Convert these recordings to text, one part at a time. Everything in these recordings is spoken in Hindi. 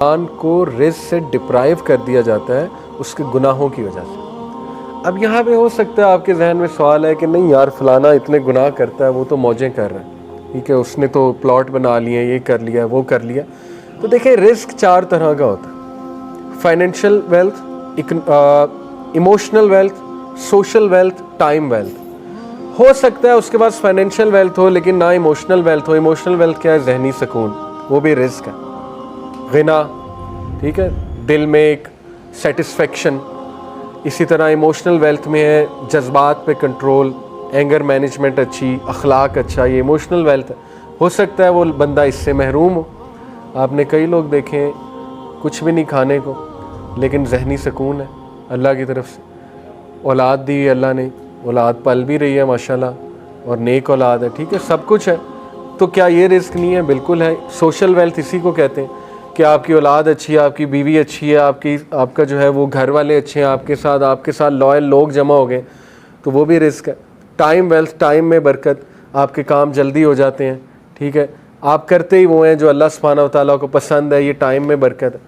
इंसान को रिस्क से डिप्राइव कर दिया जाता है उसके गुनाहों की वजह से। अब यहाँ पे हो सकता है आपके जहन में सवाल है कि नहीं यार फलाना इतने गुनाह करता है, वो तो मौजें कर रहा है, ठीक है, उसने तो प्लॉट बना लिए, ये कर लिया, वो कर लिया। तो देखिए रिस्क 4 तरह का होता है: financial wealth, emotional wealth, social wealth, time wealth. हो सकता है उसके पास फाइनेंशियल वेल्थ हो लेकिन ना इमोशनल वेल्थ हो। इमोशनल वेल्थ क्या है? जहनी सुकून, वो भी रिस्क है। गिना, ठीक है, दिल में एक सेटिस्फेक्शन। इसी तरह इमोशनल वेल्थ में है जज्बात पे कंट्रोल, एंगर मैनेजमेंट अच्छी, अखलाक अच्छा, ये इमोशनल वेल्थ है। हो सकता है वो बंदा इससे महरूम हो। आपने कई लोग देखे हैं कुछ भी नहीं खाने को लेकिन जहनी सुकून है अल्लाह की तरफ से, औलाद दी अल्लाह ने, औलाद पल भी रही है माशाल्लाह और नेक औलाद है, ठीक है, सब कुछ है। तो क्या ये रिस्क नहीं है? बिल्कुल है। सोशल वेल्थ इसी को कहते हैं कि आपकी औलाद अच्छी है, आपकी बीवी अच्छी है, आपका जो है वो घर वाले अच्छे हैं, आपके साथ लॉयल लोग जमा हो गए, तो वो भी रिस्क है। टाइम वेल्थ, टाइम में बरकत, आपके काम जल्दी हो जाते हैं, ठीक है, आप करते ही वो हैं जो अल्लाह सुब्हानहू व तआला को पसंद है, ये टाइम में बरकत है।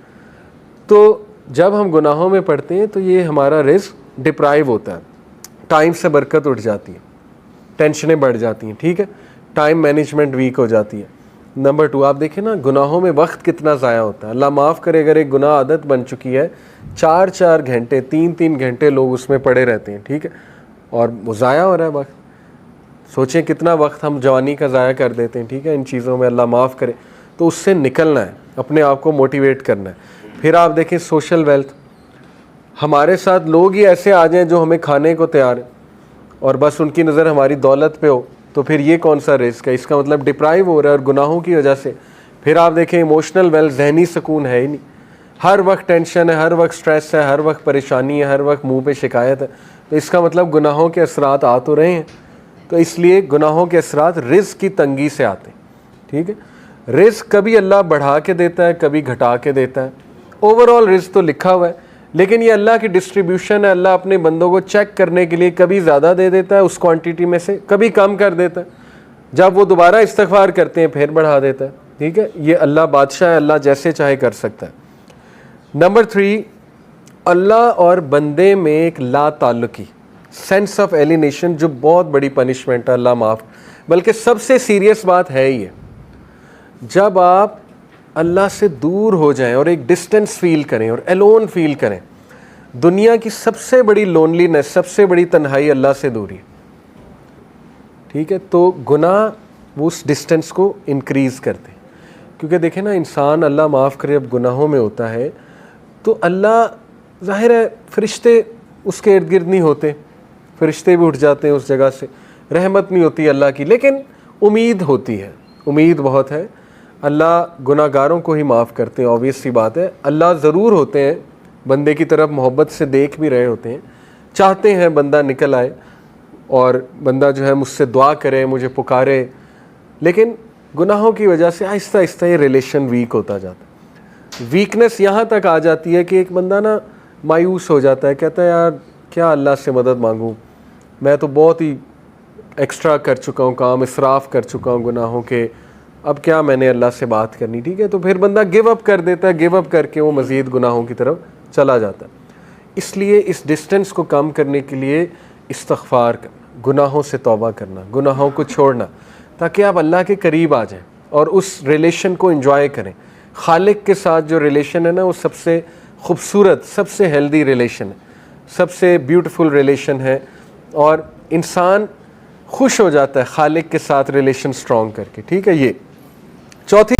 तो जब हम गुनाहों में पड़ते हैं तो ये हमारा रिस्क डिप्राइव होता है, टाइम से बरकत उठ जाती है, टेंशनें बढ़ जाती हैं, ठीक है, टाइम मैनेजमेंट वीक हो जाती है। नंबर 2, आप देखें ना गुनाहों में वक्त कितना ज़ाया होता है। अल्लाह माफ़ करे, अगर एक गुनाह आदत बन चुकी है, 4-4 घंटे 3-3 घंटे लोग उसमें पड़े रहते हैं, ठीक है, और वो ज़ाया हो रहा है वक्त। सोचें कितना वक्त हम जवानी का ज़ाया कर देते हैं, ठीक है, इन चीज़ों में। अल्लाह माफ़ करे। तो उससे निकलना है, अपने आप को मोटिवेट करना है। फिर आप देखें सोशल वेल्थ, हमारे साथ लोग ही ऐसे आ जाएं जो हमें खाने को तैयार है और बस उनकी नज़र हमारी दौलत पे हो, तो फिर ये कौन सा रिस्क है? इसका मतलब डिप्राइव हो रहा है और गुनाहों की वजह से। फिर आप देखें इमोशनल वेल्थ, जहनी सुकून है ही नहीं, हर वक्त टेंशन है, हर वक्त स्ट्रेस है, हर वक्त परेशानी है, हर वक्त मुंह पे शिकायत है, तो इसका मतलब गुनाहों के असरात आ तो रहे हैं। तो इसलिए गुनाहों के असरात रिस्क की तंगी से आते हैं, ठीक है। रिस्क कभी अल्लाह बढ़ा के देता है, कभी घटा के देता है। ओवरऑल रिस्क तो लिखा हुआ है लेकिन ये अल्लाह की डिस्ट्रीब्यूशन है। अल्लाह अपने बंदों को चेक करने के लिए कभी ज़्यादा दे देता है उस क्वांटिटी में से, कभी कम कर देता है। जब वो दोबारा इस्तिग़फ़ार करते हैं फिर बढ़ा देता है, ठीक है। ये अल्लाह बादशाह है, अल्लाह जैसे चाहे कर सकता है। नंबर 3, अल्लाह और बंदे में एक ला ताल्लुकी, सेंस ऑफ एलिनेशन, जो बहुत बड़ी पनिशमेंट है, अल्लाह माफ़। बल्कि सबसे सीरियस बात है ये, जब आप अल्लाह से दूर हो जाएं और एक डिस्टेंस फील करें और एलोन फील करें। दुनिया की सबसे बड़ी लोनलीनेस, सबसे बड़ी तन्हाई अल्लाह से दूरी, ठीक है। तो गुनाह वो उस डिस्टेंस को इंक्रीज़ करते हैं, क्योंकि देखें ना, इंसान अल्लाह माफ़ करे अब गुनाहों में होता है तो अल्लाह, ज़ाहिर है फरिश्ते उसके इर्द गिर्द नहीं होते, फरिश्ते भी उठ जाते हैं उस जगह से, रहमत नहीं होती अल्लाह की, लेकिन उम्मीद होती है, उम्मीद बहुत है। अल्लाह गुनाहगारों को ही माफ़ करते हैं, ऑब्वियस सी बात है। अल्लाह ज़रूर होते हैं बंदे की तरफ मोहब्बत से देख भी रहे होते हैं, चाहते हैं बंदा निकल आए और बंदा जो है मुझसे दुआ करे, मुझे पुकारे, लेकिन गुनाहों की वजह से आहिस्ता आहिस्ता ये रिलेशन वीक होता जाता है। वीकनेस यहाँ तक आ जाती है कि एक बंदा ना मायूस हो जाता है, कहता है यार क्या अल्लाह से मदद मांगूँ, मैं तो बहुत ही एक्स्ट्रा कर चुका हूँ, काम इसराफ़ कर चुका हूँ गुनाहों के, अब क्या मैंने अल्लाह से बात करनी, ठीक है। तो फिर बंदा गिव अप कर देता है, गिव अप करके वो मज़ीद गुनाहों की तरफ चला जाता है। इसलिए इस डिस्टेंस को कम करने के लिए इस्तिग़फ़ार करना, गुनाहों से तौबा करना, गुनाहों को छोड़ना, ताकि आप अल्लाह के करीब आ जाएं और उस रिलेशन को एंजॉय करें। खालिक के साथ जो रिलेशन है ना, वो सबसे खूबसूरत, सबसे हेल्दी रिलेशन है, सबसे ब्यूटीफुल रिलेशन है, और इंसान खुश हो जाता है खालिक के साथ रिलेशन स्ट्रॉन्ग करके, ठीक है। ये चौथी